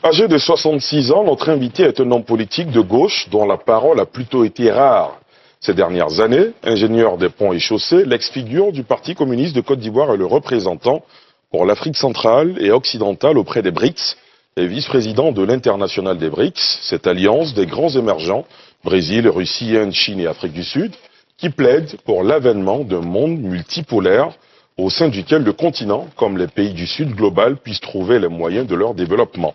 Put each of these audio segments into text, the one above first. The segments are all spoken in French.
Âgé de 66 ans, notre invité est un homme politique de gauche dont la parole a plutôt été rare. Ces dernières années, ingénieur des ponts et chaussées, l'ex-figure du Parti communiste de Côte d'Ivoire est le représentant pour l'Afrique centrale et occidentale auprès des BRICS et vice-président de l'Internationale des BRICS, cette alliance des grands émergents, Brésil, Russie, Inde, Chine et Afrique du Sud, qui plaide pour l'avènement d'un monde multipolaire au sein duquel le continent, comme les pays du Sud global, puissent trouver les moyens de leur développement.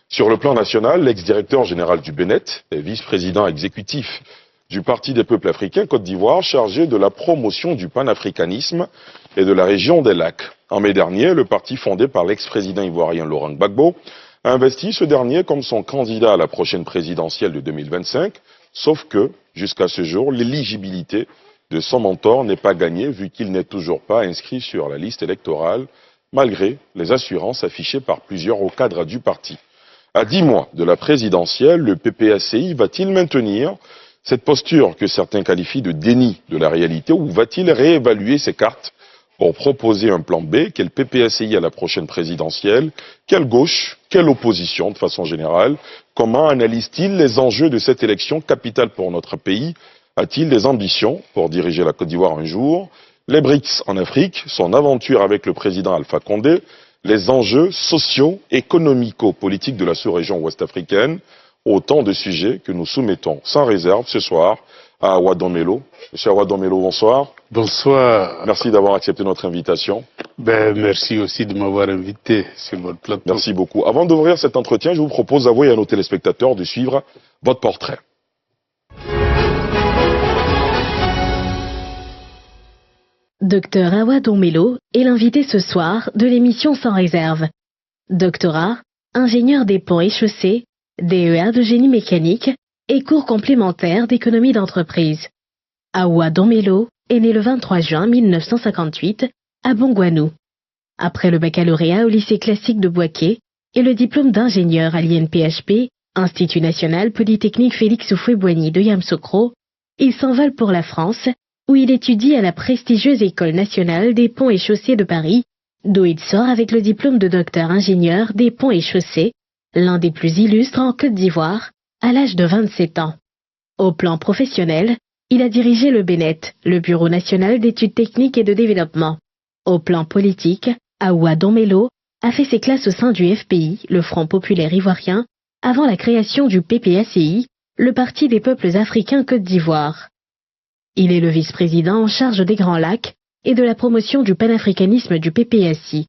Sur le plan national, l'ex-directeur général du BNET et vice-président exécutif du Parti des peuples africains Côte d'Ivoire, chargé de la promotion du panafricanisme et de la région des lacs. En mai dernier, le parti fondé par l'ex-président ivoirien Laurent Gbagbo a investi ce dernier comme son candidat à la prochaine présidentielle de 2025, sauf que, jusqu'à ce jour, l'éligibilité de son mentor n'est pas gagnée vu qu'il n'est toujours pas inscrit sur la liste électorale, malgré les assurances affichées par plusieurs hauts cadres du parti. À 10 mois de la présidentielle, le PPACI va-t-il maintenir cette posture que certains qualifient de déni de la réalité ou va-t-il réévaluer ses cartes pour proposer un plan B? Quel PPACI à la prochaine présidentielle? Quelle gauche? Quelle opposition de façon générale? Comment analyse-t-il les enjeux de cette élection capitale pour notre pays? A-t-il des ambitions pour diriger la Côte d'Ivoire un jour? Les BRICS en Afrique, son aventure avec le président Alpha Condé, les enjeux sociaux, économico-politiques de la sous-région ouest-africaine, autant de sujets que nous soumettons sans réserve ce soir à Awa Domelo. Monsieur Awa Domelo, bonsoir. Bonsoir. Merci d'avoir accepté notre invitation. Merci aussi de m'avoir invité sur votre plateau. Merci beaucoup. Avant d'ouvrir cet entretien, je vous propose d'avouer à nos téléspectateurs de suivre votre portrait. Docteur Awa Domelo est l'invité ce soir de l'émission Sans réserve. Doctorat, ingénieur des ponts et chaussées, DEA de génie mécanique et cours complémentaires d'économie d'entreprise. Awa Domelo est né le 23 juin 1958 à Bongouanou. Après le baccalauréat au lycée classique de Bouaké et le diplôme d'ingénieur à l'INPHP, Institut national polytechnique Félix Houphouët-Boigny de Yamoussoukro, il s'envole pour la France où il étudie à la prestigieuse École nationale des ponts et chaussées de Paris, d'où il sort avec le diplôme de docteur ingénieur des ponts et chaussées, l'un des plus illustres en Côte d'Ivoire, à l'âge de 27 ans. Au plan professionnel, il a dirigé le BNET, le Bureau national d'études techniques et de développement. Au plan politique, Awa Domelo a fait ses classes au sein du FPI, le Front populaire ivoirien, avant la création du PPACI, le Parti des peuples africains Côte d'Ivoire. Il est le vice-président en charge des Grands Lacs et de la promotion du panafricanisme du PPACI.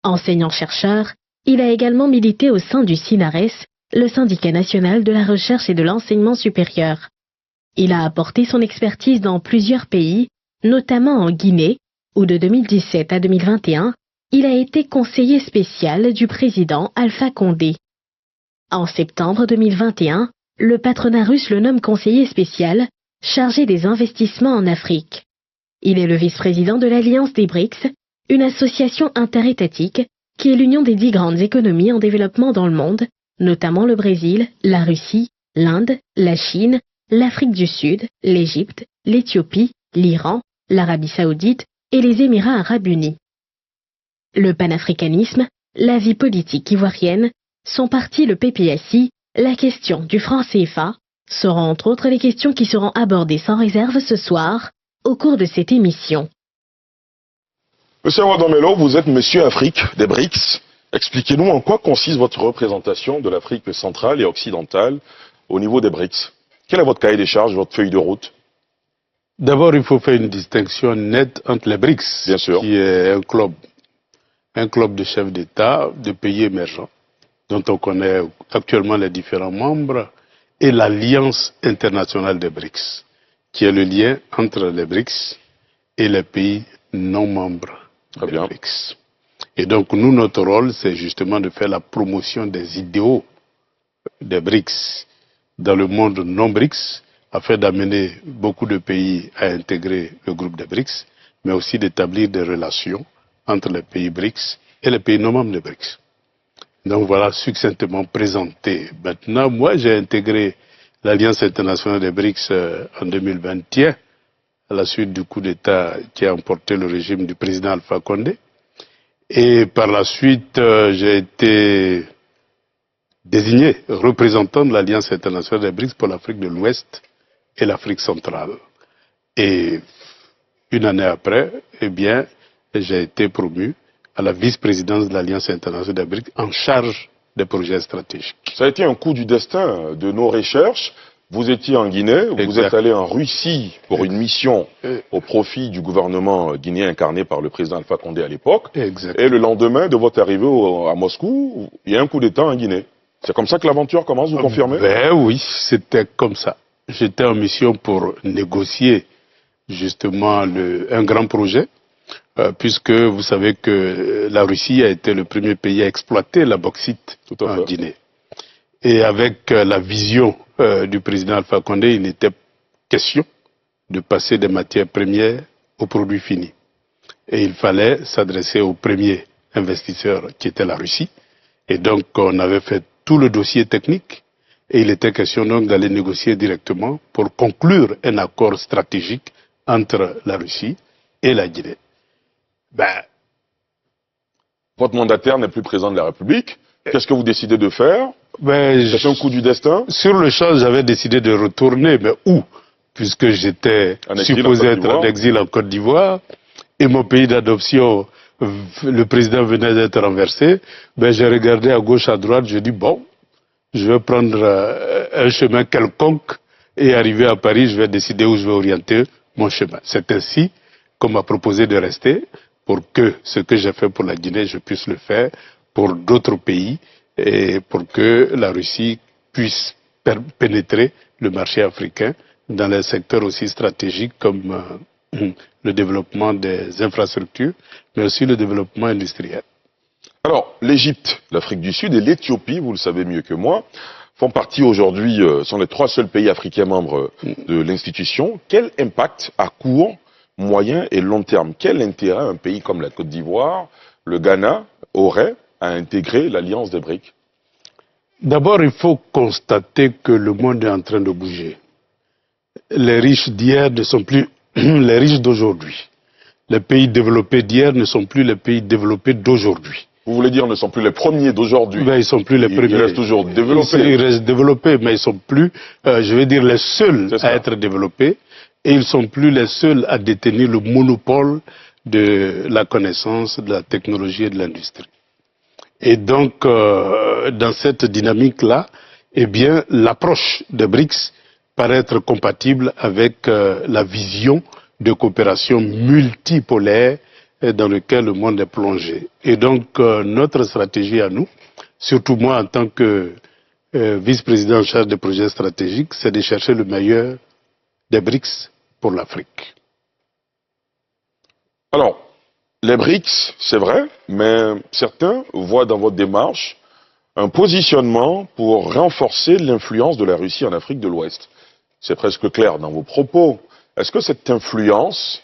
Enseignant-chercheur, il a également milité au sein du SINARES, le syndicat national de la recherche et de l'enseignement supérieur. Il a apporté son expertise dans plusieurs pays, notamment en Guinée, où de 2017 à 2021, il a été conseiller spécial du président Alpha Condé. En septembre 2021, le patronat russe le nomme conseiller spécial, chargé des investissements en Afrique. Il est le vice-président de l'Alliance des BRICS, une association interétatique qui est l'union des 10 grandes économies en développement dans le monde, notamment le Brésil, la Russie, l'Inde, la Chine, l'Afrique du Sud, l'Égypte, l'Éthiopie, l'Iran, l'Arabie saoudite et les Émirats arabes unis. Le panafricanisme, la vie politique ivoirienne, son parti le PPACI, la question du franc CFA, seront entre autres les questions qui seront abordées sans réserve ce soir, au cours de cette émission. Monsieur Awa Domelo, vous êtes Monsieur Afrique des BRICS. Expliquez-nous en quoi consiste votre représentation de l'Afrique centrale et occidentale au niveau des BRICS. Quel est votre cahier des charges, votre feuille de route? D'abord, il faut faire une distinction nette entre les BRICS, Bien sûr, qui est un club de chefs d'État de pays émergents, dont on connaît actuellement les différents membres, et l'Alliance internationale des BRICS, qui est le lien entre les BRICS et les pays non membres des BRICS. Et donc, nous, notre rôle, c'est justement de faire la promotion des idéaux des BRICS dans le monde non-BRICS, afin d'amener beaucoup de pays à intégrer le groupe des BRICS, mais aussi d'établir des relations entre les pays BRICS et les pays non membres des BRICS. Donc voilà, succinctement présenté. Maintenant, moi, j'ai intégré l'Alliance internationale des BRICS en 2021, à la suite du coup d'État qui a emporté le régime du président Alpha Condé. Et par la suite, j'ai été désigné représentant de l'Alliance internationale des BRICS pour l'Afrique de l'Ouest et l'Afrique centrale. Et une année après, eh bien, j'ai été promu à la vice-présidence de l'Alliance internationale des BRICS en charge des projets stratégiques. Ça a été un coup du destin de nos recherches. Vous étiez en Guinée, vous êtes allé en Russie pour une mission au profit du gouvernement guinéen incarné par le président Alpha Condé à l'époque. Et le lendemain de votre arrivée à Moscou, il y a un coup d'État en Guinée. C'est comme ça que l'aventure commence, vous confirmez? Ben oui, c'était comme ça. J'étais en mission pour négocier justement un grand projet, puisque vous savez que la Russie a été le premier pays à exploiter la bauxite en Guinée. Et avec la vision du président Alpha Condé, il n'était question de passer des matières premières aux produits finis. Et il fallait s'adresser au premier investisseur qui était la Russie. Et donc on avait fait tout le dossier technique et il était question donc d'aller négocier directement pour conclure un accord stratégique entre la Russie et la Guinée. Votre mandataire n'est plus président de la République. Qu'est-ce que vous décidez de faire? C'est un coup du destin? Sur le champ, j'avais décidé de retourner, mais où? Puisque j'étais supposé être en exil en Côte d'Ivoire, et mon pays d'adoption, le président venait d'être renversé, j'ai regardé à gauche, à droite, j'ai dit, bon, je vais prendre un chemin quelconque, et arrivé à Paris, je vais décider où je vais orienter mon chemin. C'est ainsi qu'on m'a proposé de rester, pour que ce que j'ai fait pour la Guinée, je puisse le faire pour d'autres pays, et pour que la Russie puisse pénétrer le marché africain dans les secteurs aussi stratégiques comme le développement des infrastructures, mais aussi le développement industriel. Alors, l'Égypte, l'Afrique du Sud et l'Éthiopie, vous le savez mieux que moi, font partie aujourd'hui, sont les 3 seuls pays africains membres de l'institution. Quel impact à court, moyen et long terme, quel intérêt un pays comme la Côte d'Ivoire, le Ghana, aurait à intégrer l'Alliance des BRICS? D'abord, il faut constater que le monde est en train de bouger. Les riches d'hier ne sont plus les riches d'aujourd'hui. Les pays développés d'hier ne sont plus les pays développés d'aujourd'hui. Vous voulez dire ne sont plus les premiers d'aujourd'hui? Ils ne sont plus les premiers. Ils restent toujours développés. Ils restent développés, mais ils ne sont plus, je vais dire, les seuls à être développés. Et ils ne sont plus les seuls à détenir le monopole de la connaissance, de la technologie et de l'industrie. Et donc, dans cette dynamique-là, eh bien, l'approche des BRICS paraît être compatible avec la vision de coopération multipolaire dans laquelle le monde est plongé. Et donc, notre stratégie à nous, surtout moi en tant que vice-président en charge des projets stratégiques, c'est de chercher le meilleur des BRICS pour l'Afrique. Alors, les BRICS, c'est vrai, mais certains voient dans votre démarche un positionnement pour renforcer l'influence de la Russie en Afrique de l'Ouest. C'est presque clair dans vos propos. Est-ce que cette influence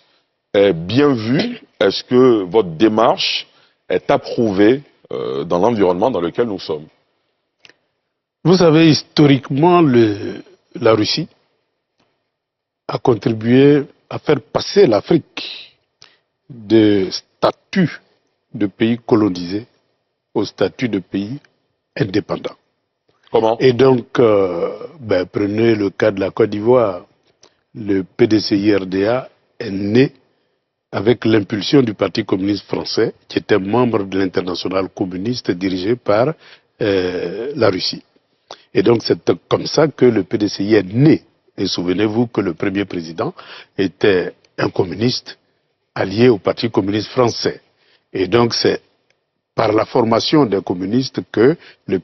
est bien vue? Est-ce que votre démarche est approuvée dans l'environnement dans lequel nous sommes? Vous savez, historiquement, la Russie a contribué à faire passer l'Afrique de statut de pays colonisé au statut de pays indépendant. Comment? Et donc, prenez le cas de la Côte d'Ivoire. Le PDCI-RDA est né avec l'impulsion du Parti communiste français, qui était membre de l'internationale communiste dirigée par la Russie. Et donc, c'est comme ça que le PDCI est né. Et souvenez-vous que le premier président était un communiste allié au Parti communiste français. Et donc, c'est par la formation des communistes que les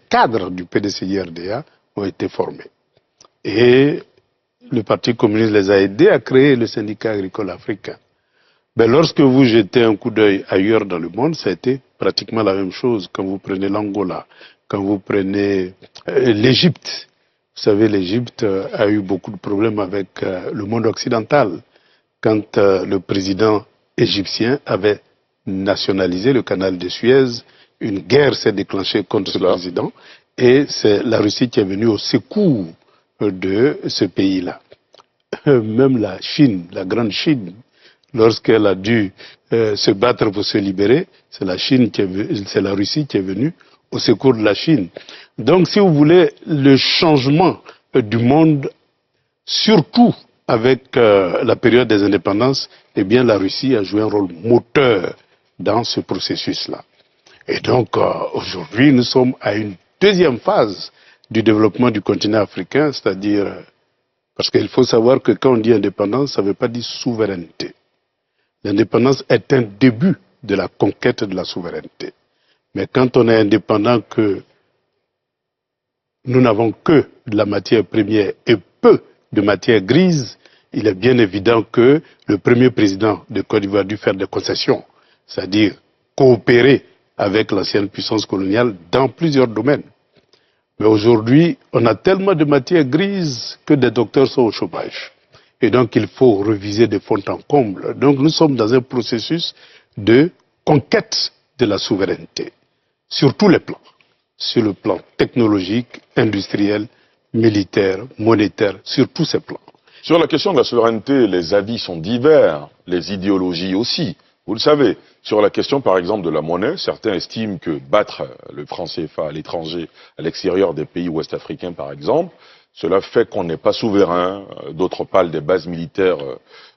cadres du PDCI-RDA ont été formés. Et le Parti communiste les a aidés à créer le syndicat agricole africain. Lorsque vous jetez un coup d'œil ailleurs dans le monde, ça a été pratiquement la même chose. Quand vous prenez l'Angola, quand vous prenez l'Égypte. Vous savez, l'Égypte a eu beaucoup de problèmes avec le monde occidental. Quand le président égyptien avait nationalisé le canal de Suez, une guerre s'est déclenchée contre ce président et c'est la Russie qui est venue au secours de ce pays-là. Même la Chine, la grande Chine, lorsqu'elle a dû se battre pour se libérer, c'est la Russie qui est venue au secours de la Chine. Donc, si vous voulez, le changement du monde, surtout avec la période des indépendances, eh bien, la Russie a joué un rôle moteur dans ce processus-là. Et donc, aujourd'hui, nous sommes à une deuxième phase du développement du continent africain, c'est-à-dire, parce qu'il faut savoir que quand on dit indépendance, ça ne veut pas dire souveraineté. L'indépendance est un début de la conquête de la souveraineté. Mais quand on est indépendant, que nous n'avons que de la matière première et peu de matière grise, il est bien évident que le premier président de Côte d'Ivoire a dû faire des concessions, c'est-à-dire coopérer avec l'ancienne puissance coloniale dans plusieurs domaines. Mais aujourd'hui, on a tellement de matière grise que des docteurs sont au chômage. Et donc, il faut reviser de fond en comble. Donc, nous sommes dans un processus de conquête de la souveraineté, sur tous les plans. Sur le plan technologique, industriel, militaire, monétaire, sur tous ces plans. Sur la question de la souveraineté, les avis sont divers, les idéologies aussi. Vous le savez, sur la question par exemple de la monnaie, certains estiment que battre le franc CFA à l'étranger, à l'extérieur des pays ouest-africains par exemple, cela fait qu'on n'est pas souverain. D'autres parlent des bases militaires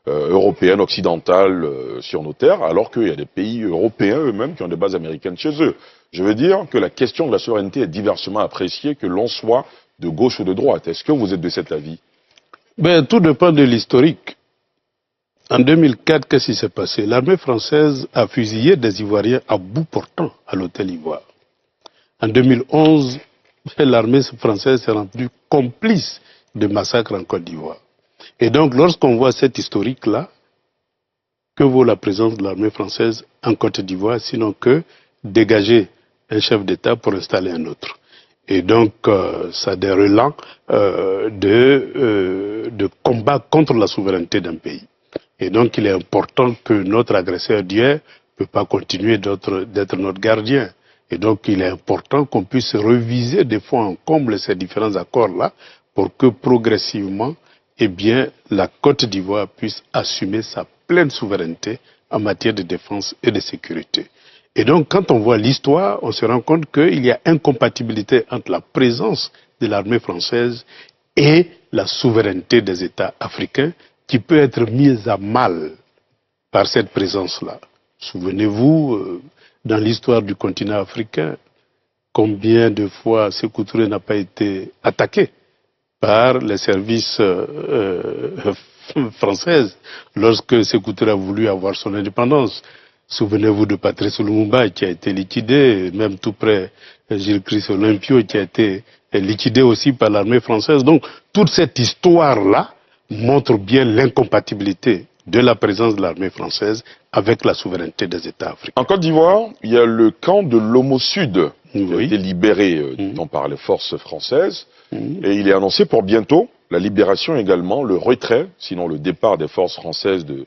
européennes, occidentales sur nos terres, alors qu'il y a des pays européens eux-mêmes qui ont des bases américaines chez eux. Je veux dire que la question de la souveraineté est diversement appréciée, que l'on soit de gauche ou de droite. Est-ce que vous êtes de cet avis? Ben, tout dépend de l'historique. En 2004, qu'est-ce qui s'est passé? L'armée française a fusillé des Ivoiriens à bout portant à l'hôtel Ivoire. En 2011, l'armée française s'est rendue complice de massacres en Côte d'Ivoire. Et donc, lorsqu'on voit cet historique-là, que vaut la présence de l'armée française en Côte d'Ivoire, sinon que dégager un chef d'État pour installer un autre? Et donc, ça a des relents de combat contre la souveraineté d'un pays. Et donc, il est important que notre agresseur d'hier ne peut pas continuer d'être notre gardien. Et donc, il est important qu'on puisse reviser des fois en comble ces différents accords-là pour que progressivement, eh bien, la Côte d'Ivoire puisse assumer sa pleine souveraineté en matière de défense et de sécurité. Et donc, quand on voit l'histoire, on se rend compte qu'il y a incompatibilité entre la présence de l'armée française et la souveraineté des États africains qui peut être mise à mal par cette présence-là. Souvenez-vous, dans l'histoire du continent africain, combien de fois Sékou Touré n'a pas été attaqué par les services français lorsque Sékou Touré a voulu avoir son indépendance. Souvenez-vous de Patrice Lumumba qui a été liquidé, même tout près Gilles-Christ Olympio qui a été liquidé aussi par l'armée française. Donc toute cette histoire-là montre bien l'incompatibilité de la présence de l'armée française avec la souveraineté des États africains. En Côte d'Ivoire, il y a le camp de l'Homo Sud qui a été libéré par les forces françaises et il est annoncé pour bientôt la libération également, le retrait, sinon le départ des forces françaises de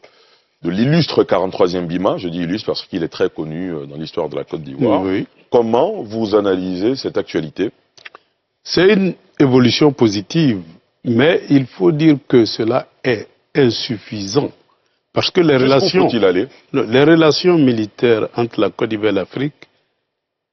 l'illustre 43e Bima. Je dis illustre parce qu'il est très connu dans l'histoire de la Côte d'Ivoire. Comment vous analysez cette actualité? C'est une évolution positive, mais il faut dire que cela est insuffisant. Parce que les relations militaires entre la Côte d'Ivoire et l'Afrique,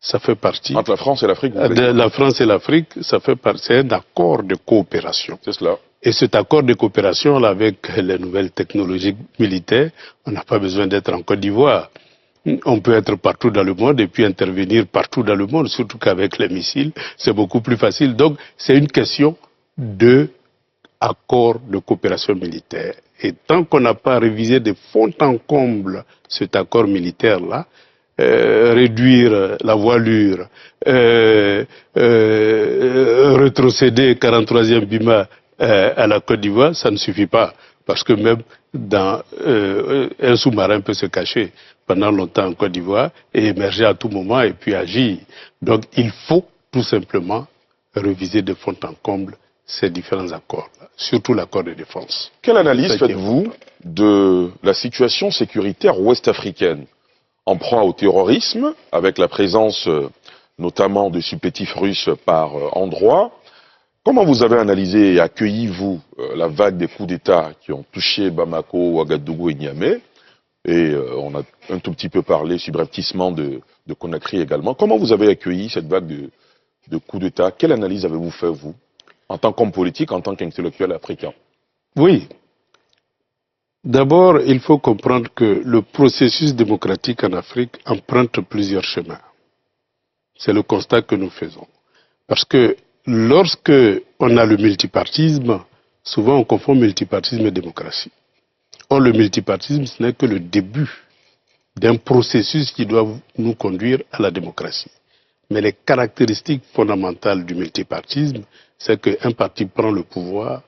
ça fait partie. Entre la France et l'Afrique, la France et l'Afrique, ça fait partie. C'est un accord de coopération. C'est cela. Et cet accord de coopération, là, avec les nouvelles technologies militaires, on n'a pas besoin d'être en Côte d'Ivoire. On peut être partout dans le monde et puis intervenir partout dans le monde, surtout qu'avec les missiles, c'est beaucoup plus facile. Donc, c'est une question d'accord de coopération militaire. Et tant qu'on n'a pas révisé de fond en comble cet accord militaire-là, réduire la voilure, rétrocéder 43e Bima à la Côte d'Ivoire, ça ne suffit pas. Parce que même dans un sous-marin peut se cacher pendant longtemps en Côte d'Ivoire et émerger à tout moment et puis agir. Donc il faut tout simplement réviser de fond en comble ces différents accords, surtout l'accord de défense. Quelle analyse faites-vous de la situation sécuritaire ouest-africaine, en proie au terrorisme, avec la présence notamment de supplétifs russes par endroits? Comment vous avez analysé et accueilli, vous, la vague des coups d'État qui ont touché Bamako, Ouagadougou et Niamey? Et on a un tout petit peu parlé subrepticement de Conakry également. Comment vous avez accueilli cette vague de coup d'État. Quelle analyse avez-vous fait, vous, en tant qu'homme politique, en tant qu'intellectuel africain? Oui. D'abord, il faut comprendre que le processus démocratique en Afrique emprunte plusieurs chemins. C'est le constat que nous faisons. Parce que lorsque on a le multipartisme, souvent on confond multipartisme et démocratie. Or, le multipartisme, ce n'est que le début d'un processus qui doit nous conduire à la démocratie. Mais les caractéristiques fondamentales du multipartisme, c'est qu'un parti prend le pouvoir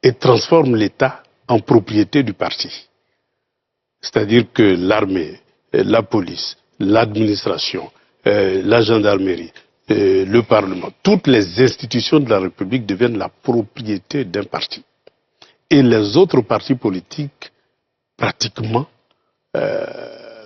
et transforme l'État en propriété du parti. C'est-à-dire que l'armée, la police, l'administration, la gendarmerie, le Parlement, toutes les institutions de la République deviennent la propriété d'un parti. Et les autres partis politiques, pratiquement,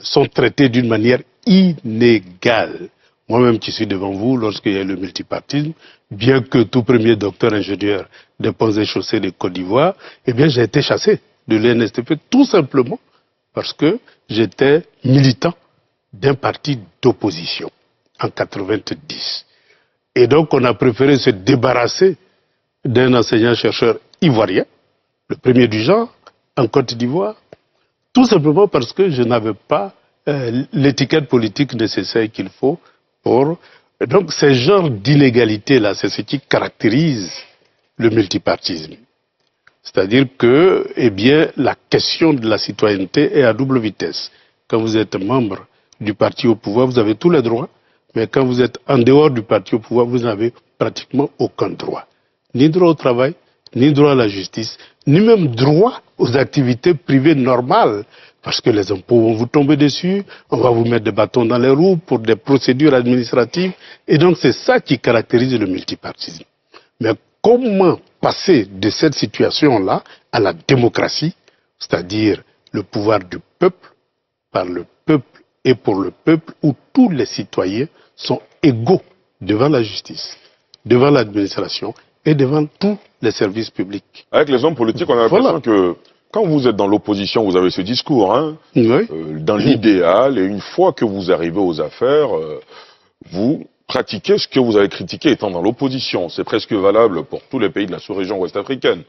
sont traités d'une manière inégale. Moi-même qui suis devant vous, lorsqu'il y a le multipartisme, bien que tout premier docteur ingénieur des ponts et chaussées de Côte d'Ivoire, eh bien j'ai été chassé de l'ENSTP tout simplement parce que j'étais militant d'un parti d'opposition en 90. Et donc on a préféré se débarrasser d'un enseignant-chercheur ivoirien, le premier du genre, en Côte d'Ivoire, tout simplement parce que je n'avais pas l'étiquette politique nécessaire qu'il faut pour... Donc, ce genre d'inégalité-là, c'est ce qui caractérise le multipartisme. C'est-à-dire que, eh bien, la question de la citoyenneté est à double vitesse. Quand vous êtes membre du parti au pouvoir, vous avez tous les droits, mais quand vous êtes en dehors du parti au pouvoir, vous n'avez pratiquement aucun droit. Ni droit au travail, ni droit à la justice, ni même droit aux activités privées normales. Parce que les impôts vont vous tomber dessus, on va vous mettre des bâtons dans les roues pour des procédures administratives. Et donc c'est ça qui caractérise le multipartisme. Mais comment passer de cette situation-là à la démocratie, c'est-à-dire le pouvoir du peuple, par le peuple et pour le peuple, où tous les citoyens sont égaux devant la justice, devant l'administration et devant tous les services publics. Avec les hommes politiques, on a l'impression que quand vous êtes dans l'opposition, vous avez ce discours, hein, oui. Dans l'idéal, et une fois que vous arrivez aux affaires, vous pratiquez ce que vous avez critiqué étant dans l'opposition. C'est presque valable pour tous les pays de la sous-région ouest-africaine.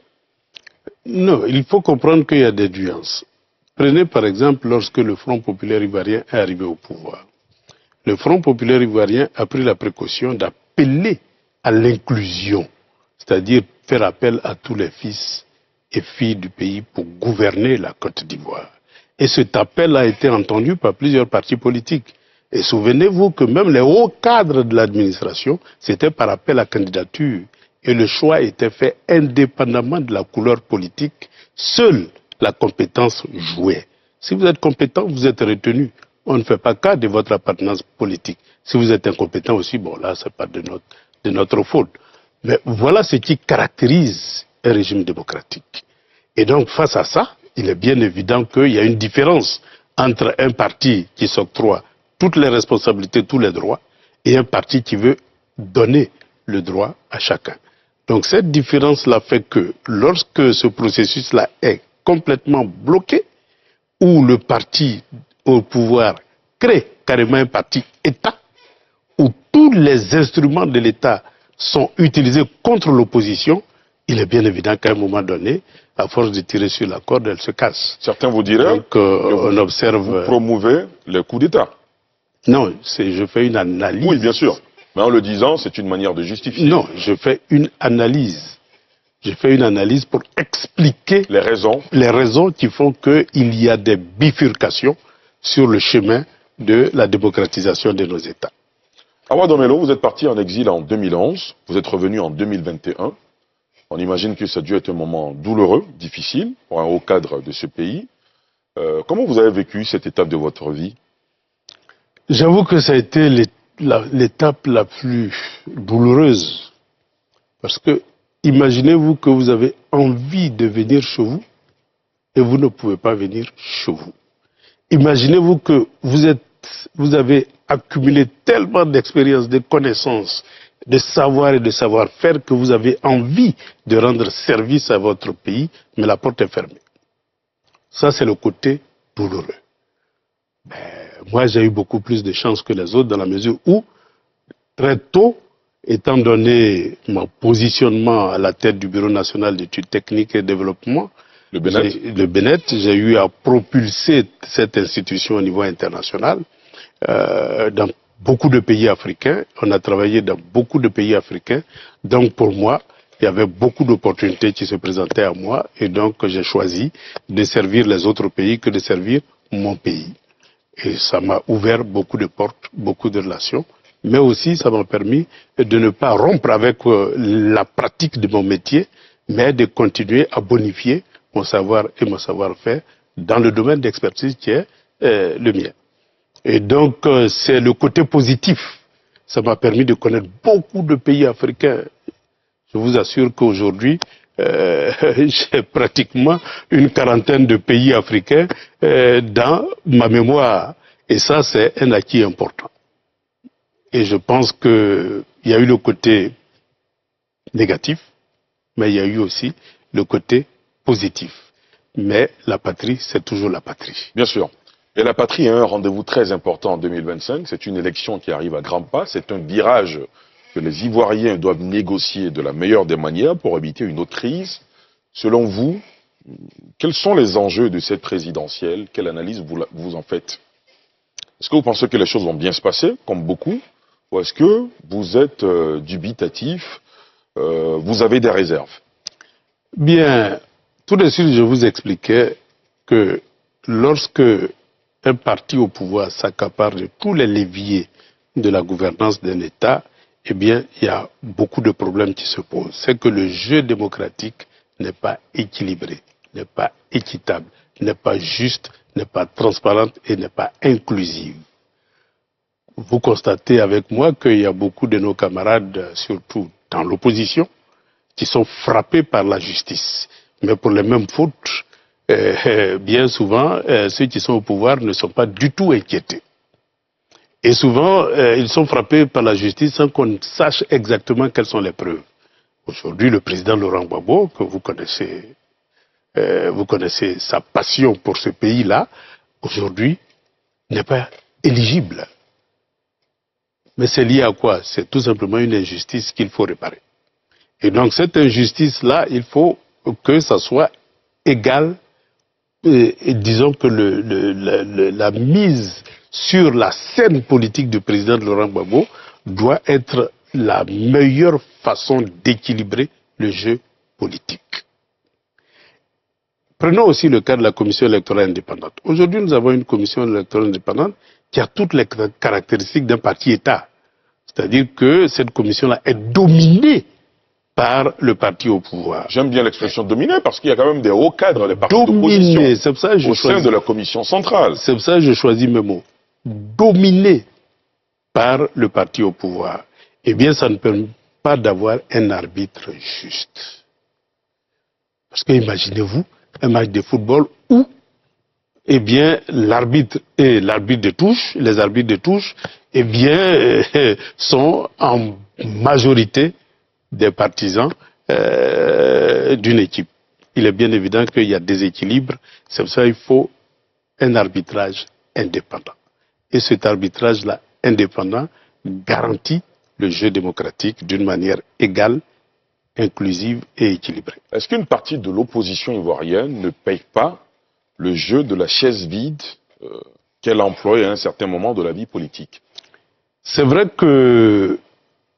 Non, il faut comprendre qu'il y a des nuances. Prenez par exemple lorsque le Front populaire ivoirien est arrivé au pouvoir. Le Front populaire ivoirien a pris la précaution d'appeler à l'inclusion, c'est-à-dire faire appel à tous les fils et filles du pays pour gouverner la Côte d'Ivoire. Et cet appel a été entendu par plusieurs partis politiques. Et souvenez-vous que même les hauts cadres de l'administration, c'était par appel à candidature. Et le choix était fait indépendamment de la couleur politique. Seule la compétence jouait. Si vous êtes compétent, vous êtes retenu. On ne fait pas cas de votre appartenance politique. Si vous êtes incompétent aussi, bon là, c'est pas de notre faute. Mais voilà ce qui caractérise un régime démocratique. Et donc, face à ça, il est bien évident qu'il y a une différence entre un parti qui s'octroie toutes les responsabilités, tous les droits, et un parti qui veut donner le droit à chacun. Donc, cette différence-là fait que lorsque ce processus-là est complètement bloqué, où le parti au pouvoir crée carrément un parti État, où tous les instruments de l'État sont utilisés contre l'opposition, il est bien évident qu'à un moment donné, à force de tirer sur la corde, elle se casse. Certains vous diraient que on observe... vous promouvez les coups d'État. Non, je fais une analyse. Oui, bien sûr. Mais en le disant, c'est une manière de justifier. Non, je fais une analyse. Je fais une analyse pour expliquer les raisons qui font qu'il y a des bifurcations sur le chemin de la démocratisation de nos États. Awa Domelo, vous êtes parti en exil en 2011, vous êtes revenu en 2021. On imagine que ça a dû être un moment douloureux, difficile, pour un haut cadre de ce pays. Comment vous avez vécu cette étape de votre vie? J'avoue que ça a été l'étape la plus douloureuse. Parce que, imaginez-vous que vous avez envie de venir chez vous et vous ne pouvez pas venir chez vous. Imaginez-vous que vous avez accumulé tellement d'expérience, de connaissances, de savoir et de savoir-faire que vous avez envie de rendre service à votre pays, mais la porte est fermée. Ça, c'est le côté douloureux. Moi, j'ai eu beaucoup plus de chance que les autres dans la mesure où très tôt, étant donné mon positionnement à la tête du Bureau national d'études techniques et développement, le BNET, j'ai eu à propulser cette institution au niveau international dans beaucoup de pays africains. On a travaillé dans beaucoup de pays africains. Donc pour moi, il y avait beaucoup d'opportunités qui se présentaient à moi et donc j'ai choisi de servir les autres pays que de servir mon pays. Et ça m'a ouvert beaucoup de portes, beaucoup de relations. Mais aussi, ça m'a permis de ne pas rompre avec la pratique de mon métier, mais de continuer à bonifier mon savoir et mon savoir-faire dans le domaine d'expertise qui est le mien. Et donc, c'est le côté positif. Ça m'a permis de connaître beaucoup de pays africains. Je vous assure qu'aujourd'hui, j'ai pratiquement une quarantaine de pays africains dans ma mémoire. Et ça, c'est un acquis important. Et je pense qu'il y a eu le côté négatif, mais il y a eu aussi le côté positif. Mais la patrie, c'est toujours la patrie. Bien sûr. Et la patrie a un rendez-vous très important en 2025. C'est une élection qui arrive à grands pas. C'est un virage que les Ivoiriens doivent négocier de la meilleure des manières pour éviter une autre crise. Selon vous, quels sont les enjeux de cette présidentielle? Quelle analyse vous en faites? Est-ce que vous pensez que les choses vont bien se passer, comme beaucoup? Ou est-ce que vous êtes dubitatif, vous avez des réserves? Bien, tout de suite, je vous expliquais que lorsque un parti au pouvoir s'accapare de tous les leviers de la gouvernance d'un État, eh bien, il y a beaucoup de problèmes qui se posent. C'est que le jeu démocratique n'est pas équilibré, n'est pas équitable, n'est pas juste, n'est pas transparent et n'est pas inclusif. Vous constatez avec moi qu'il y a beaucoup de nos camarades, surtout dans l'opposition, qui sont frappés par la justice. Mais pour les mêmes fautes, bien souvent, ceux qui sont au pouvoir ne sont pas du tout inquiétés. Et souvent, ils sont frappés par la justice sans qu'on sache exactement quelles sont les preuves. Aujourd'hui, le président Laurent Gbagbo, que vous connaissez sa passion pour ce pays-là, aujourd'hui, n'est pas éligible. Mais c'est lié à quoi? C'est tout simplement une injustice qu'il faut réparer. Et donc cette injustice-là, il faut que ça soit égal. Et disons que la mise sur la scène politique du président Laurent Gbagbo doit être la meilleure façon d'équilibrer le jeu politique. Prenons aussi le cas de la commission électorale indépendante. Aujourd'hui, nous avons une commission électorale indépendante qui a toutes les caractéristiques d'un parti-État. C'est-à-dire que cette commission-là est dominée par le parti au pouvoir. J'aime bien l'expression dominée parce qu'il y a quand même des hauts cadres des partis d'opposition au sein de la commission centrale. C'est pour ça que je choisis mes mots. Dominée par le parti au pouvoir. Eh bien, ça ne permet pas d'avoir un arbitre juste. Parce que imaginez-vous un match de football où, eh bien, l'arbitre et l'arbitre de touche, les arbitres de touche, eh bien, sont en majorité des partisans d'une équipe. Il est bien évident qu'il y a des équilibres. C'est pour ça qu'il faut un arbitrage indépendant. Et cet arbitrage-là, indépendant, garantit le jeu démocratique d'une manière égale, inclusive et équilibrée. Est-ce qu'une partie de l'opposition ivoirienne ne paye pas le jeu de la chaise vide qu'elle emploie à un certain moment de la vie politique? C'est vrai que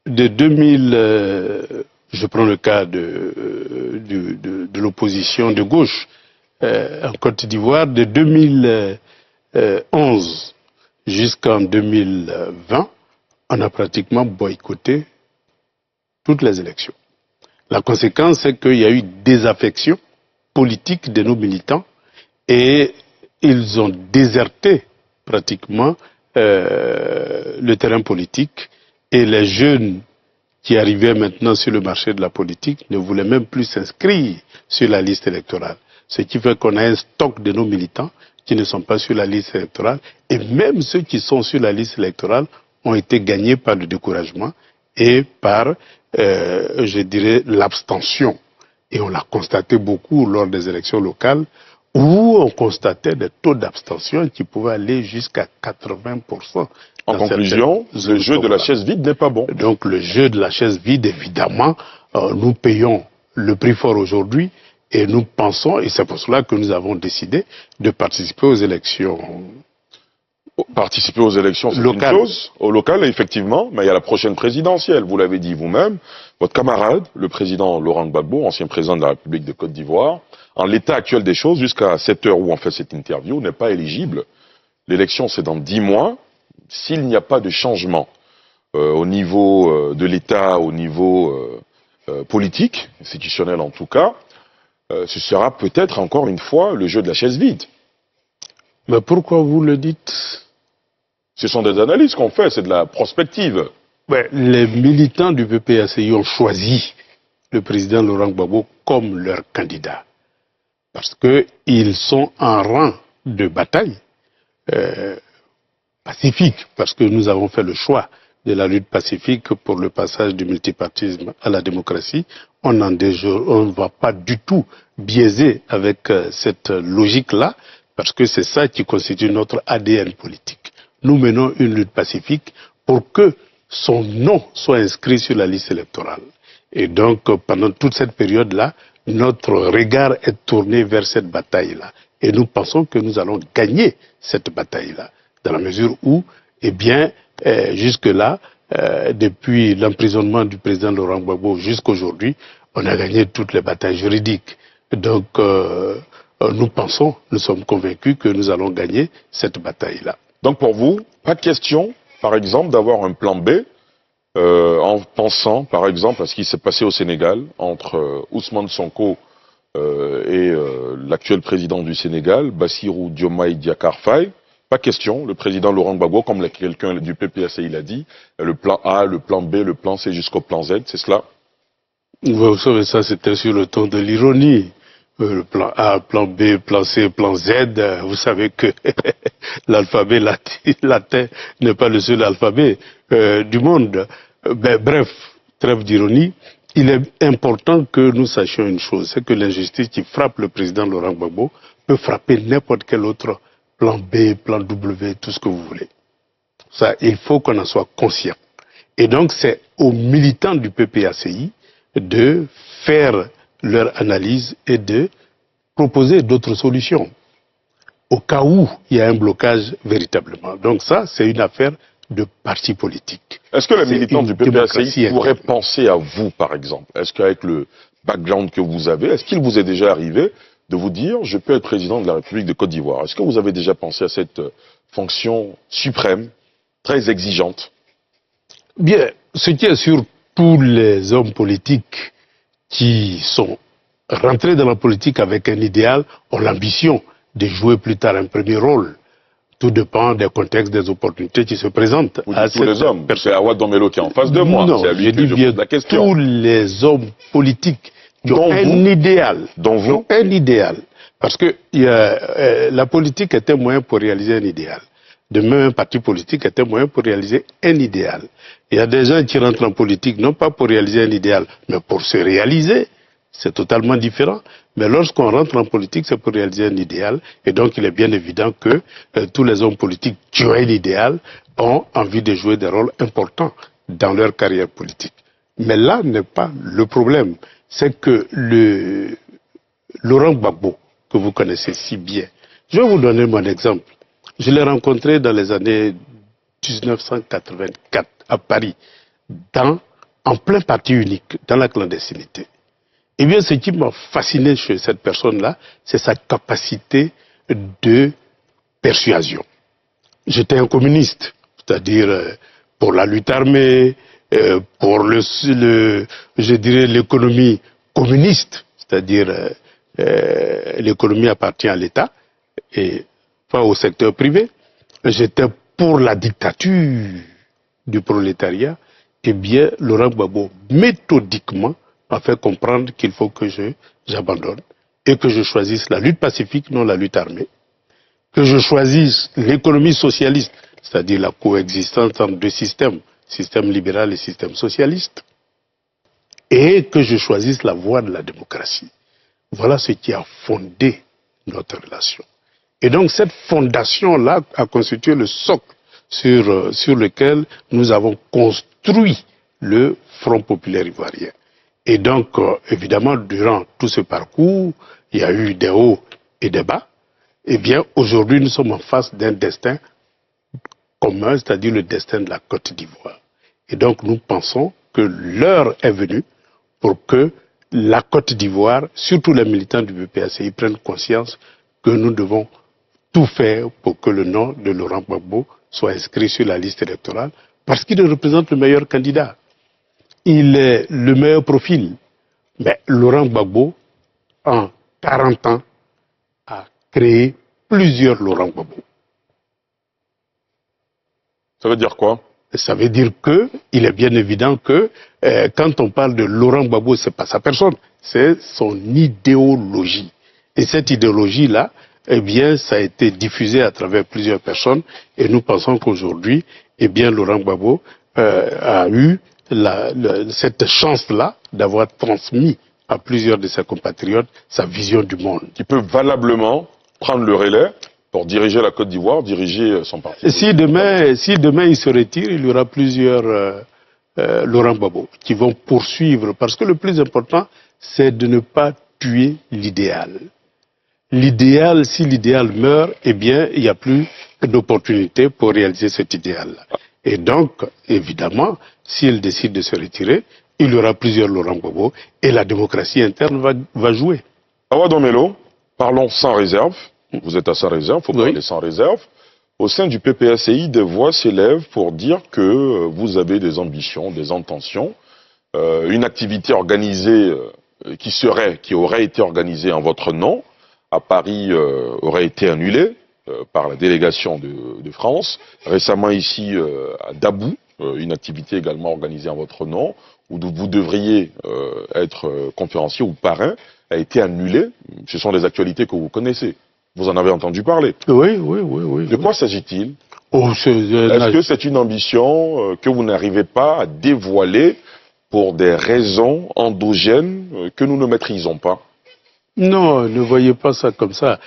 de 2000, je prends le cas de l'opposition de gauche en Côte d'Ivoire, de 2011 jusqu'en 2020, on a pratiquement boycotté toutes les élections. La conséquence, c'est qu'il y a eu désaffection politique de nos militants et ils ont déserté pratiquement le terrain politique. Et les jeunes qui arrivaient maintenant sur le marché de la politique ne voulaient même plus s'inscrire sur la liste électorale. Ce qui fait qu'on a un stock de nos militants qui ne sont pas sur la liste électorale. Et même ceux qui sont sur la liste électorale ont été gagnés par le découragement et par, je dirais, l'abstention. Et on l'a constaté beaucoup lors des élections locales où on constatait des taux d'abstention qui pouvaient aller jusqu'à 80%. En conclusion, le jeu de la chaise vide n'est pas bon. Donc le jeu de la chaise vide, évidemment, nous payons le prix fort aujourd'hui et nous pensons, et c'est pour cela que nous avons décidé de participer aux élections. Participer aux élections, c'est une chose. Au local, effectivement, mais il y a la prochaine présidentielle. Vous l'avez dit vous-même. Votre camarade, le président Laurent Gbagbo, ancien président de la République de Côte d'Ivoire, en l'état actuel des choses, jusqu'à cette heure où on fait cette interview, n'est pas éligible. L'élection, c'est dans 10 mois. S'il n'y a pas de changement au niveau de l'État, au niveau politique, institutionnel en tout cas, ce sera peut-être encore une fois le jeu de la chaise vide. Mais pourquoi vous le dites? Ce sont des analyses qu'on fait, c'est de la prospective. Ouais, les militants du PPACI ont choisi le président Laurent Gbagbo comme leur candidat. Parce qu'ils sont en rang de bataille pacifique, parce que nous avons fait le choix de la lutte pacifique pour le passage du multipartisme à la démocratie. On ne va pas du tout biaiser avec cette logique-là, parce que c'est ça qui constitue notre ADN politique. Nous menons une lutte pacifique pour que son nom soit inscrit sur la liste électorale. Et donc, pendant toute cette période-là, notre regard est tourné vers cette bataille-là. Et nous pensons que nous allons gagner cette bataille-là, dans la mesure où, eh bien, jusque-là, depuis l'emprisonnement du président Laurent Gbagbo jusqu'aujourd'hui, on a gagné toutes les batailles juridiques. Donc, nous pensons, nous sommes convaincus que nous allons gagner cette bataille-là. Donc pour vous, pas de question, par exemple, d'avoir un plan B en pensant, par exemple, à ce qui s'est passé au Sénégal entre Ousmane Sonko et l'actuel président du Sénégal, Bassirou Diomaye Diakhar Faye. Pas question, le président Laurent Gbagbo, comme quelqu'un du PPACI l'a dit, le plan A, le plan B, le plan C jusqu'au plan Z, c'est cela? Vous savez, ça c'était sur le ton de l'ironie. Le plan A, plan B, plan C, plan Z, vous savez que l'alphabet latin n'est pas le seul alphabet du monde. Bref, trêve d'ironie, il est important que nous sachions une chose, c'est que l'injustice qui frappe le président Laurent Gbagbo peut frapper n'importe quel autre plan B, plan W, tout ce que vous voulez. Ça, il faut qu'on en soit conscient. Et donc, c'est aux militants du PPACI de faire leur analyse et de proposer d'autres solutions au cas où il y a un blocage véritablement. Donc ça, c'est une affaire de parti politique. Est-ce que les militants du PPACI pourraient penser à vous, par exemple? Est-ce qu'avec le background que vous avez, est-ce qu'il vous est déjà arrivé de vous dire, je peux être président de la République de Côte d'Ivoire? Est-ce que vous avez déjà pensé à cette fonction suprême, très exigeante? Bien, ce qui est sûr, tous les hommes politiques qui sont rentrés dans la politique avec un idéal ont l'ambition de jouer plus tard un premier rôle. Tout dépend des contextes, des opportunités qui se présentent. Vous dites tous les hommes, c'est Awa Domelo qui est en face de moi. Non, je dis bien la question. Tous les hommes politiques qui ont un idéal. Dont vous? Un idéal. Parce que la politique est un moyen pour réaliser un idéal. De même, un parti politique est un moyen pour réaliser un idéal. Il y a des gens qui rentrent en politique non pas pour réaliser un idéal, mais pour se réaliser. C'est totalement différent. Mais lorsqu'on rentre en politique, c'est pour réaliser un idéal. Et donc, il est bien évident que tous les hommes politiques qui ont un idéal ont envie de jouer des rôles importants dans leur carrière politique. Mais là n'est pas le problème. C'est que Laurent Gbagbo, que vous connaissez si bien, je vais vous donner mon exemple. Je l'ai rencontré dans les années 1984 à Paris, en plein parti unique, dans la clandestinité. Eh bien, ce qui m'a fasciné chez cette personne-là, c'est sa capacité de persuasion. J'étais un communiste, c'est-à-dire pour la lutte armée, pour je dirais l'économie communiste, c'est-à-dire l'économie appartient à l'État et pas au secteur privé. J'étais pour la dictature du prolétariat. Eh bien, Laurent Gbagbo, méthodiquement, m'a fait comprendre qu'il faut que j'abandonne et que je choisisse la lutte pacifique, non la lutte armée, que je choisisse l'économie socialiste, c'est-à-dire la coexistence entre deux systèmes, système libéral et système socialiste, et que je choisisse la voie de la démocratie. Voilà ce qui a fondé notre relation. Et donc cette fondation-là a constitué le socle sur lequel nous avons construit le Front populaire ivoirien. Et donc, évidemment, durant tout ce parcours, il y a eu des hauts et des bas. Eh bien, aujourd'hui, nous sommes en face d'un destin commun, c'est-à-dire le destin de la Côte d'Ivoire. Et donc, nous pensons que l'heure est venue pour que la Côte d'Ivoire, surtout les militants du PPACI, prennent conscience que nous devons tout faire pour que le nom de Laurent Gbagbo soit inscrit sur la liste électorale, parce qu'il représente le meilleur candidat. Il est le meilleur profil. Mais Laurent Gbagbo, en 40 ans, a créé plusieurs Laurent Gbagbo. Ça veut dire quoi? Ça veut dire que, il est bien évident que quand on parle de Laurent Gbagbo, c'est pas sa personne, c'est son idéologie. Et cette idéologie-là, eh bien, ça a été diffusé à travers plusieurs personnes. Et nous pensons qu'aujourd'hui, eh bien, Laurent Gbagbo a eu cette chance-là d'avoir transmis à plusieurs de ses compatriotes sa vision du monde. Qui peut valablement prendre le relais pour diriger la Côte d'Ivoire, diriger son parti. Et si demain il se retire, il y aura plusieurs Laurent Gbagbo qui vont poursuivre. Parce que le plus important, c'est de ne pas tuer l'idéal. L'idéal, si l'idéal meurt, eh bien, il n'y a plus d'opportunité pour réaliser cet idéal-là. Et donc, évidemment, s'il décide de se retirer, il y aura plusieurs Laurent Gbagbo et la démocratie interne va jouer. Awa Domelo, parlons sans réserve. Vous êtes à sans réserve, il faut parler sans réserve. Au sein du PPACI, des voix s'élèvent pour dire que vous avez des ambitions, des intentions. Une activité organisée qui aurait été organisée en votre nom à Paris aurait été annulée par la délégation de France. Récemment ici à Dabou, une activité également organisée en votre nom, où vous devriez être conférencier ou parrain, a été annulée. Ce sont des actualités que vous connaissez. Vous en avez entendu parler. Oui. De quoi s'agit-il? Est-ce que c'est une ambition que vous n'arrivez pas à dévoiler pour des raisons endogènes que nous ne maîtrisons pas? Non, ne voyez pas ça comme ça.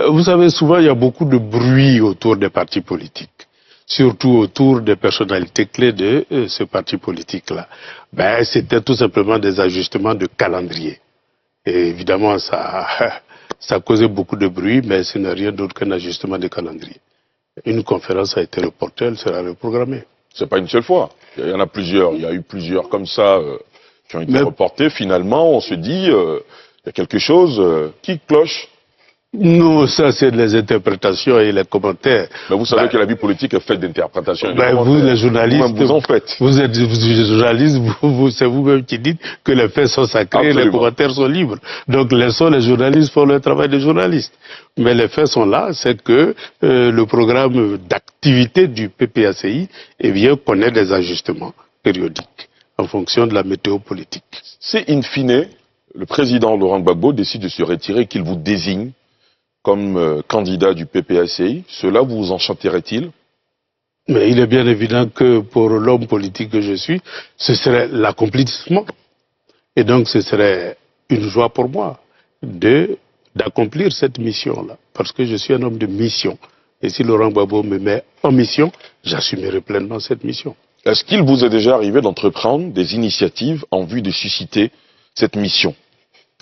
Vous savez, souvent, il y a beaucoup de bruit autour des partis politiques, surtout autour des personnalités clés de ce parti politique-là. C'était tout simplement des ajustements de calendrier. Et évidemment, ça causait beaucoup de bruit, mais ce n'est rien d'autre qu'un ajustement de calendrier. Une conférence a été reportée, elle sera reprogrammée. C'est pas une seule fois. Il y en a plusieurs. Il y a eu plusieurs comme ça qui ont été reportés. Finalement, on se dit... il y a quelque chose qui cloche. Non, ça c'est les interprétations et les commentaires. Mais vous savez que la vie politique est faite d'interprétations. Vous les journalistes, vous en faites. Vous êtes journalistes, c'est vous-même qui dites que les faits sont sacrés, et les commentaires sont libres. Donc les journalistes font le travail des journalistes. Mais les faits sont là, c'est que le programme d'activité du PPACI connaît des ajustements périodiques en fonction de la météo politique. C'est in fine, le président Laurent Gbagbo décide de se retirer et qu'il vous désigne comme candidat du PPACI, cela vous enchanterait-il? Mais il est bien évident que pour l'homme politique que je suis, ce serait l'accomplissement. Et donc ce serait une joie pour moi d'accomplir cette mission-là. Parce que je suis un homme de mission. Et si Laurent Gbagbo me met en mission, j'assumerai pleinement cette mission. Est-ce qu'il vous est déjà arrivé d'entreprendre des initiatives en vue de susciter cette mission?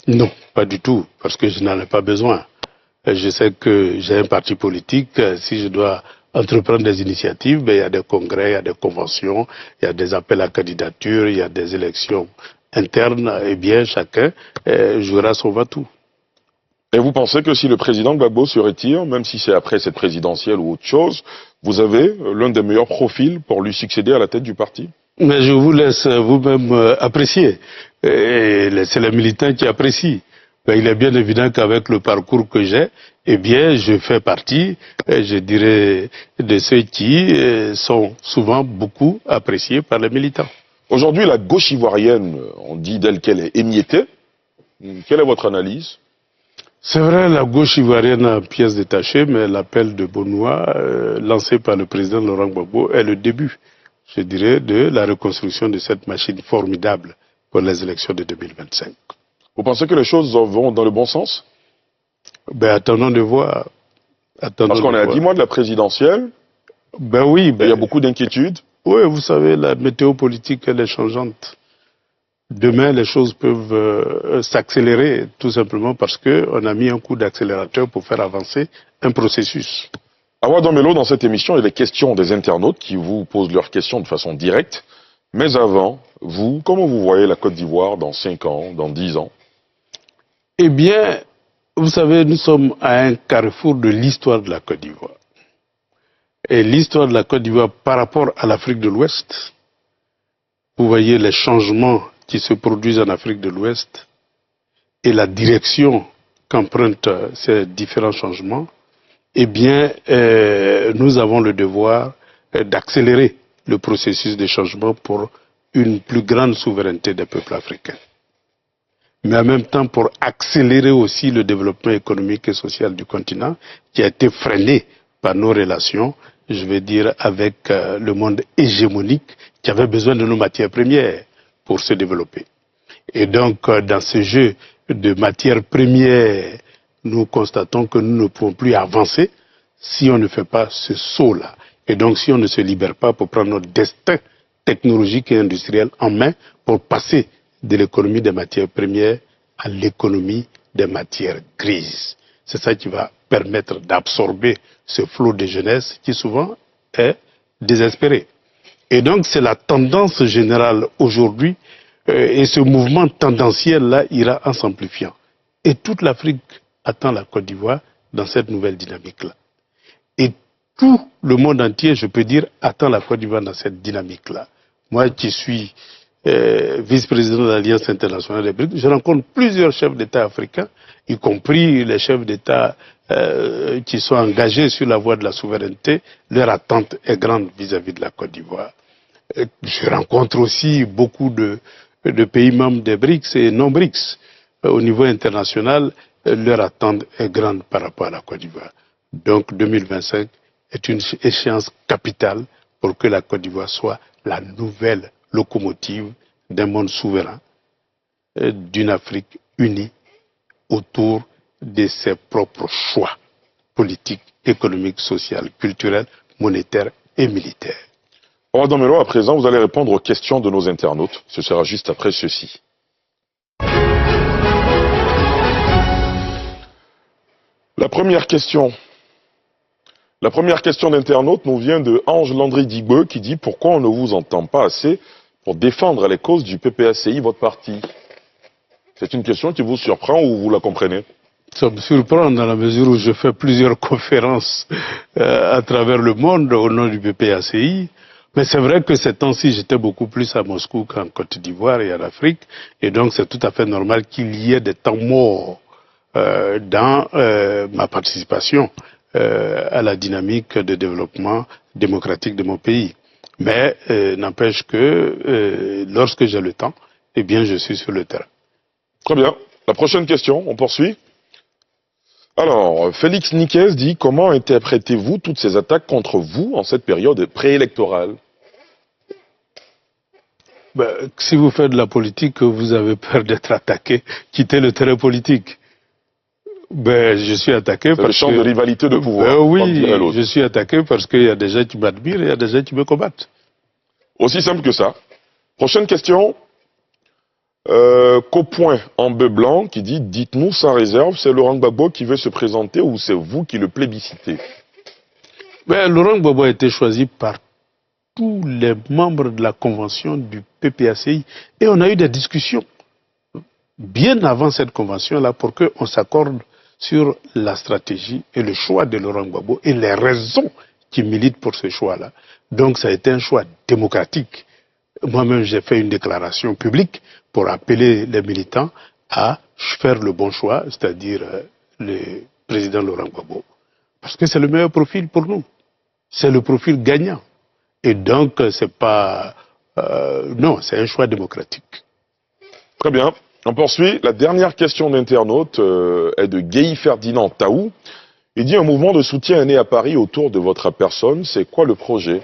Non, pas du tout, parce que je n'en ai pas besoin. Je sais que j'ai un parti politique, si je dois entreprendre des initiatives, il y a des congrès, il y a des conventions, il y a des appels à candidature, il y a des élections internes, et bien chacun jouera son va-tout. Et vous pensez que si le président Gbagbo se retire, même si c'est après cette présidentielle ou autre chose, vous avez l'un des meilleurs profils pour lui succéder à la tête du parti? Mais je vous laisse vous-même apprécier. C'est les militants qui apprécient. Mais il est bien évident qu'avec le parcours que j'ai, je fais partie, je dirais, de ceux qui sont souvent beaucoup appréciés par les militants. Aujourd'hui, la gauche ivoirienne, on dit d'elle qu'elle est émiettée. Quelle est votre analyse? C'est vrai, la gauche ivoirienne a pièce détachée, mais l'appel de Benoît, lancé par le président Laurent Gbagbo, est le début, je dirais, de la reconstruction de cette machine formidable pour les élections de 2025. Vous pensez que les choses vont dans le bon sens? Attendons de voir. Parce qu'on est à 10 mois de la présidentielle. Ben oui. Il y a beaucoup d'inquiétudes. Oui, vous savez, la météo politique, elle est changeante. Demain, les choses peuvent s'accélérer, tout simplement parce qu'on a mis un coup d'accélérateur pour faire avancer un processus. Awa Domelo, dans cette émission, il est question des internautes qui vous posent leurs questions de façon directe. Mais avant, vous, comment vous voyez la Côte d'Ivoire dans 5 ans, dans 10 ans? Eh bien, vous savez, nous sommes à un carrefour de l'histoire de la Côte d'Ivoire. Et l'histoire de la Côte d'Ivoire par rapport à l'Afrique de l'Ouest, vous voyez les changements qui se produisent en Afrique de l'Ouest et la direction qu'empruntent ces différents changements, eh bien, nous avons le devoir d'accélérer le processus de changement pour une plus grande souveraineté des peuples africains. Mais en même temps pour accélérer aussi le développement économique et social du continent qui a été freiné par nos relations, je vais dire, avec le monde hégémonique qui avait besoin de nos matières premières pour se développer. Et donc, dans ce jeu de matières premières, nous constatons que nous ne pouvons plus avancer si on ne fait pas ce saut-là. Et donc, si on ne se libère pas pour prendre notre destin technologique et industriel en main pour passer de l'économie des matières premières à l'économie des matières grises. C'est ça qui va permettre d'absorber ce flot de jeunesse qui souvent est désespéré. Et donc c'est la tendance générale aujourd'hui et ce mouvement tendanciel-là ira en s'amplifiant. Et toute l'Afrique attend la Côte d'Ivoire dans cette nouvelle dynamique-là. Et tout le monde entier, je peux dire, attend la Côte d'Ivoire dans cette dynamique-là. Moi qui suis vice-président de l'Alliance internationale des BRICS, je rencontre plusieurs chefs d'État africains, y compris les chefs d'État qui sont engagés sur la voie de la souveraineté. Leur attente est grande vis-à-vis de la Côte d'Ivoire. Je rencontre aussi beaucoup de pays membres des BRICS et non-BRICS. Au niveau international, leur attente est grande par rapport à la Côte d'Ivoire. Donc 2025 est une échéance capitale pour que la Côte d'Ivoire soit la nouvelle locomotive d'un monde souverain, d'une Afrique unie autour de ses propres choix politiques, économiques, sociaux, culturels, monétaires et militaires. Awa Domelo, à présent, vous allez répondre aux questions de nos internautes. Ce sera juste après ceci. La première question d'internaute nous vient de Ange Landry Digbe qui dit « Pourquoi on ne vous entend pas assez pour défendre les causes du PPACI, votre parti ?» C'est une question qui vous surprend ou vous la comprenez? Ça me surprend dans la mesure où je fais plusieurs conférences à travers le monde au nom du PPACI. Mais c'est vrai que ces temps-ci, j'étais beaucoup plus à Moscou qu'en Côte d'Ivoire et en Afrique. Et donc c'est tout à fait normal qu'il y ait des temps morts dans ma participation à la dynamique de développement démocratique de mon pays. Mais n'empêche que lorsque j'ai le temps, eh bien je suis sur le terrain. Très bien. La prochaine question, on poursuit. Alors, Félix Niquez dit « Comment interprétez-vous toutes ces attaques contre vous en cette période préélectorale ?» Si vous faites de la politique, vous avez peur d'être attaqué, quittez le terrain politique. Je suis attaqué parce que... C'est le champ de rivalité de pouvoir. Oui, je suis attaqué parce qu'il y a des gens qui m'admirent et il y a des gens qui me combattent. Aussi simple que ça. Prochaine question. Copoint en bœuf blanc qui dit « Dites-nous sans réserve, c'est Laurent Gbagbo qui veut se présenter ou c'est vous qui le plébiscitez ?» Laurent Gbagbo a été choisi par tous les membres de la convention du PPACI et on a eu des discussions bien avant cette convention-là pour qu'on s'accorde sur la stratégie et le choix de Laurent Gbagbo et les raisons qui militent pour ce choix-là. Donc ça a été un choix démocratique. Moi-même, j'ai fait une déclaration publique pour appeler les militants à faire le bon choix, c'est-à-dire le président Laurent Gbagbo. Parce que c'est le meilleur profil pour nous. C'est le profil gagnant. Et donc, c'est pas... non, c'est un choix démocratique. Très bien. On poursuit. La dernière question d'internaute est de Guy Ferdinand Taou. Il dit « Un mouvement de soutien est né à Paris autour de votre personne. C'est quoi le projet ?»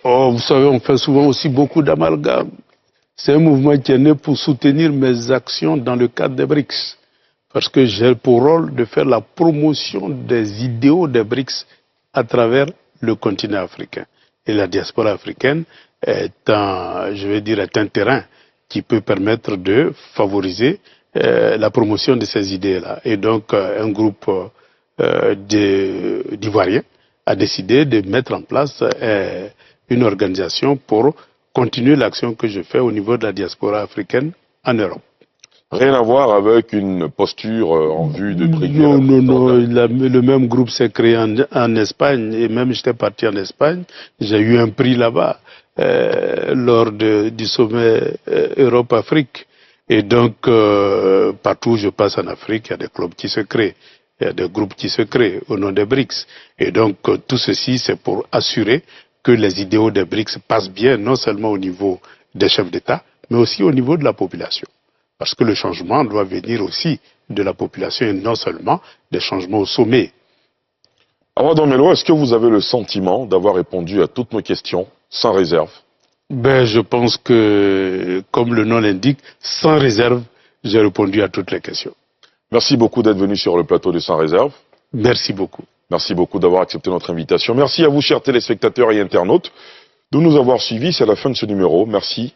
Oh, vous savez, on fait souvent aussi beaucoup d'amalgames. C'est un mouvement qui est né pour soutenir mes actions dans le cadre des BRICS. Parce que j'ai pour rôle de faire la promotion des idéaux des BRICS à travers le continent africain. Et la diaspora africaine est est un terrain qui peut permettre de favoriser la promotion de ces idées-là. Et donc, un groupe d'Ivoiriens a décidé de mettre en place une organisation pour continuer l'action que je fais au niveau de la diaspora africaine en Europe. Rien à voir avec une posture en vue de briguer. Non. Le même groupe s'est créé en Espagne et même j'étais parti en Espagne. J'ai eu un prix là-bas lors du sommet Europe-Afrique. Et donc, partout où je passe en Afrique, il y a des clubs qui se créent. Il y a des groupes qui se créent au nom des BRICS. Et donc, tout ceci, c'est pour assurer que les idéaux des BRICS passent bien, non seulement au niveau des chefs d'État, mais aussi au niveau de la population. Parce que le changement doit venir aussi de la population et non seulement des changements au sommet. Awa Domelo, est-ce que vous avez le sentiment d'avoir répondu à toutes nos questions sans réserve? Je pense que, comme le nom l'indique, sans réserve, j'ai répondu à toutes les questions. Merci beaucoup d'être venu sur le plateau de Sans Réserve. Merci beaucoup. Merci beaucoup d'avoir accepté notre invitation. Merci à vous, chers téléspectateurs et internautes, de nous avoir suivis. C'est la fin de ce numéro. Merci